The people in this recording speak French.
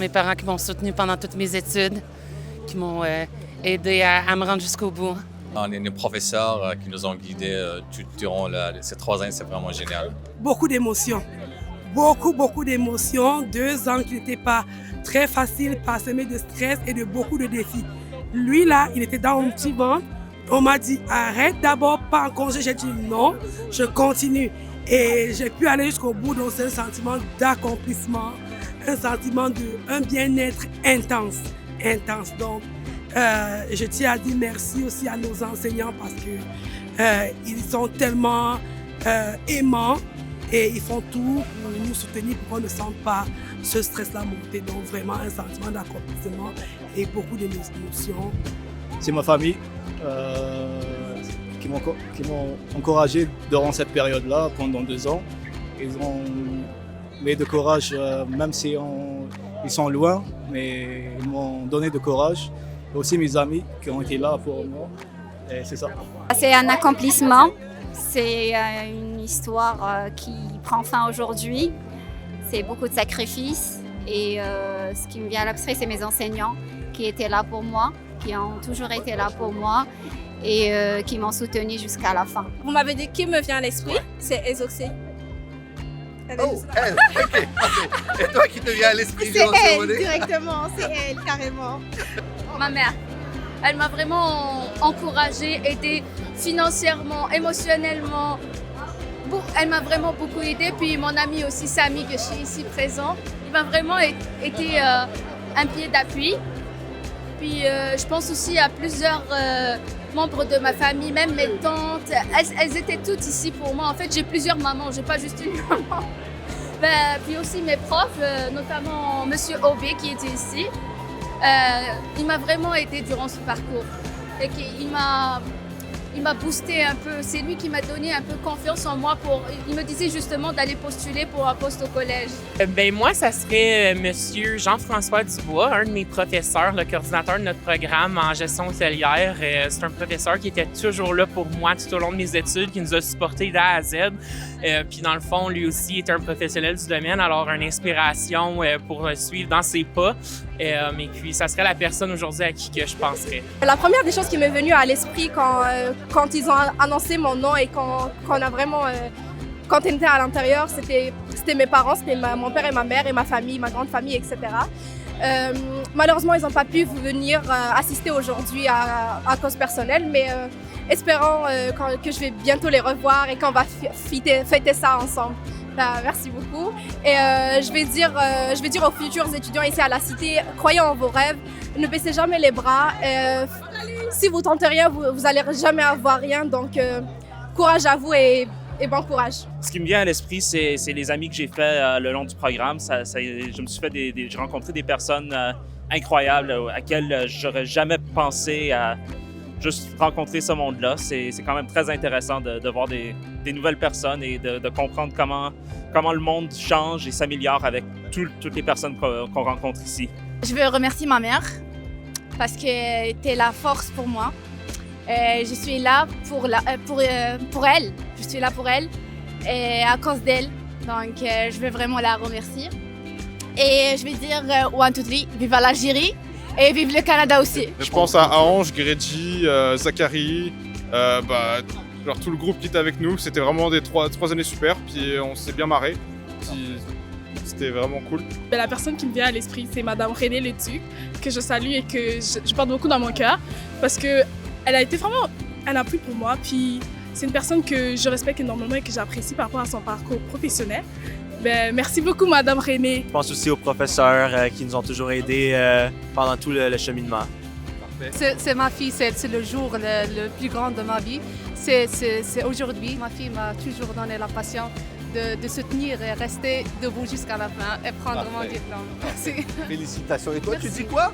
Mes parents qui m'ont soutenu pendant toutes mes études, qui m'ont aidé à me rendre jusqu'au bout. On est nos professeurs qui nous ont guidés durant ces 3 ans, c'est vraiment génial. Beaucoup d'émotions. Beaucoup d'émotions. 2 ans qui n'étaient pas très faciles, parsemés de stress et de beaucoup de défis. Lui, là, il était dans mon petit ventre. On m'a dit, arrête d'abord, pas en congé. J'ai dit non, je continue. Et j'ai pu aller jusqu'au bout. Donc, c'est un sentiment d'accomplissement, un sentiment un bien-être intense. Donc, je tiens à dire merci aussi à nos enseignants parce que ils sont tellement aimants et ils font tout pour nous soutenir pour qu'on ne sente pas ce stress-là monter. Donc, vraiment un sentiment d'accomplissement et beaucoup d'émotions. C'est ma famille qui m'ont encouragé durant cette période-là, pendant 2 ans. Ils ont mis de courage, même si ils sont loin, mais ils m'ont donné de courage. Et aussi mes amis qui ont été là pour moi. Et c'est ça. C'est un accomplissement. C'est une histoire qui prend fin aujourd'hui. C'est beaucoup de sacrifices. Et ce qui me vient à l'esprit, c'est mes enseignants qui étaient là pour moi, qui ont toujours été là pour moi et qui m'ont soutenue jusqu'à la fin. Vous m'avez dit qui me vient à l'esprit, c'est Ezoxé. Oh, elle, ok. Et toi qui te vient à l'esprit, c'est elle directement, c'est elle carrément. Ma mère, elle m'a vraiment encouragée, aidée financièrement, émotionnellement. Elle m'a vraiment beaucoup aidée. Puis mon ami aussi, Samy, que je suis ici présent, il m'a vraiment été un pied d'appui. Puis je pense aussi à plusieurs membres de ma famille, même mes tantes. Elles étaient toutes ici pour moi. En fait, j'ai plusieurs mamans, j'ai pas juste une maman. Puis aussi mes profs, notamment Monsieur Aubé qui était ici. Il m'a vraiment aidé durant ce parcours. Et il m'a boosté un peu. C'est lui qui m'a donné un peu confiance en moi. Il me disait justement d'aller postuler pour un poste au collège. Moi, ça serait Monsieur Jean-François Dubois, un de mes professeurs, le coordinateur de notre programme en gestion hôtelière. C'est un professeur qui était toujours là pour moi tout au long de mes études, qui nous a supportés d'A à Z. Puis dans le fond, lui aussi est un professionnel du domaine, alors une inspiration pour suivre dans ses pas. Et puis, ça serait la personne aujourd'hui à qui que je penserais. La première des choses qui m'est venue à l'esprit quand ils ont annoncé mon nom et qu'on a vraiment... quand on était à l'intérieur, c'était mes parents, c'était mon père et ma mère et ma famille, ma grande famille, etc. Malheureusement, ils n'ont pas pu venir assister aujourd'hui à cause personnelle, mais espérons que je vais bientôt les revoir et qu'on va fêter ça ensemble. Merci beaucoup. Et je vais dire aux futurs étudiants ici à la Cité, croyez en vos rêves, ne baissez jamais les bras. Si vous tentez rien, vous n'allez jamais avoir rien. Donc, courage à vous et bon courage. Ce qui me vient à l'esprit, c'est les amis que j'ai faits le long du programme. Je me suis fait j'ai rencontré des personnes incroyables à quelles j'aurais jamais pensé à juste rencontrer ce monde-là. C'est quand même très intéressant de voir des nouvelles personnes et de comprendre comment le monde change et s'améliore avec toutes les personnes qu'on rencontre ici. Je veux remercier ma mère parce qu'elle était la force pour moi. Je suis là pour elle. Je suis là pour elle et à cause d'elle. Donc, je veux vraiment la remercier. Et je vais dire 1, 2, 3, vive l'Algérie et vive le Canada aussi. Je pense à Ange, Grédy, Zachary, genre tout le groupe qui était avec nous. C'était vraiment des 3 années super, puis on s'est bien marré. C'était vraiment cool. La personne qui me vient à l'esprit, c'est Madame Renée Leduc, que je salue et que je porte beaucoup dans mon cœur parce qu'elle a été vraiment un appui pour moi. Puis c'est une personne que je respecte énormément et que j'apprécie par rapport à son parcours professionnel. Merci beaucoup, Madame Renée. Je pense aussi aux professeurs qui nous ont toujours aidés pendant tout le cheminement. C'est ma fille, c'est le jour le plus grand de ma vie. C'est aujourd'hui. Ma fille m'a toujours donné la passion de se tenir et rester debout jusqu'à la fin et prendre mon diplôme. Merci. Félicitations. Et toi, tu dis quoi?